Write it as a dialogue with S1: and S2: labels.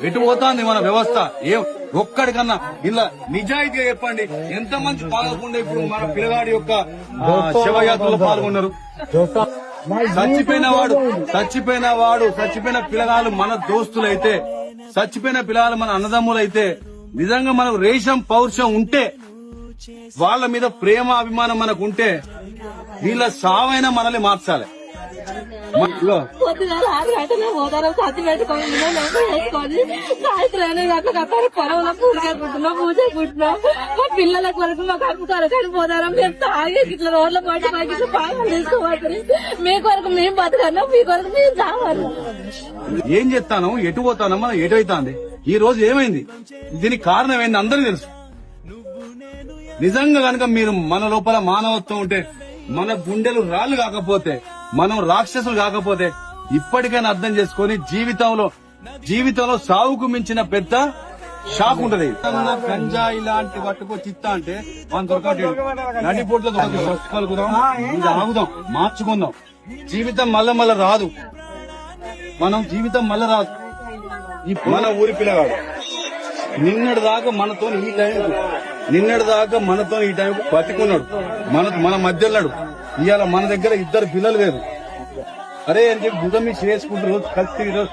S1: ఎటు పోతాంది మన వ్యవస్థ? ఒక్కడికన్నా ఇలా నిజాయితీగా చెప్పండి, ఎంతమంది పాల్గొండే ఇప్పుడు మన పిల్లగాడి యొక్క శవయాత్రలో పాల్గొన్నారు. చచ్చిపోయిన పిల్లగాళ్ళు మన దోస్తులైతే, చచ్చిపోయిన పిల్లగాళ్ళు మన అన్నదమ్ములైతే, నిజంగా మనకు రేషం పౌరుషం ఉంటే, వాళ్ళ మీద ప్రేమ అభిమానం మనకు ఉంటే, వీళ్ళ సావైనా మనల్ని మార్చాలి.
S2: పొద్దుగాల 6 గంటలకు పోతారు, సత్తి పెట్టుకొని వేసుకొని సాయంత్రం 8 గంటలకు అక్కడ పొలంలో పూజకుంటున్నాం, మా పిల్లల కొరకు మా కడుపు కొరకు పోతారు. మేము తాగి ఇట్లా రోడ్ల పాటు మాకు ఇట్లా బాగా తీసుకోవాలి. మీ కొరకు మేము బతకన్నాం, మీ కొరకు మేము చావాలి.
S1: ఏం చెప్తాను, ఎటు పోతాను, మనం ఎటు అవుతాంది. ఈ రోజు ఏమైంది, దీనికి కారణం ఏంది అందరికీ తెలుసు. నిజంగా కనుక మీరు మన లోపల మానవత్వం ఉంటే, మన గుండెలు రాళ్లు కాకపోతే, మనం రాక్షసులు కాకపోతే, ఇప్పటికైనా అర్థం చేసుకుని జీవితంలో సాగుకు మించిన పెద్ద షాక్ ఉంటది. గంజాయి లాంటి పట్టుకొచ్చి ఇస్తా అంటే మనం దొరకట్లేదు. నడిపోట్లో ఆగుదాం, మార్చుకుందాం. జీవితం మళ్ళా రాదు, జీవితం మళ్ళా రాదు. మన ఊరి పిల్లగాడు నిన్నటి దాకా మనతో ఈ టైం బతికున్నాడు, మన మధ్యలో. ఇవాళ మన దగ్గర 2 పిల్లలు లేరు. అరే అని చెప్పి భుజం మీద చేసుకుంటూ రోజు కలిసి చదువు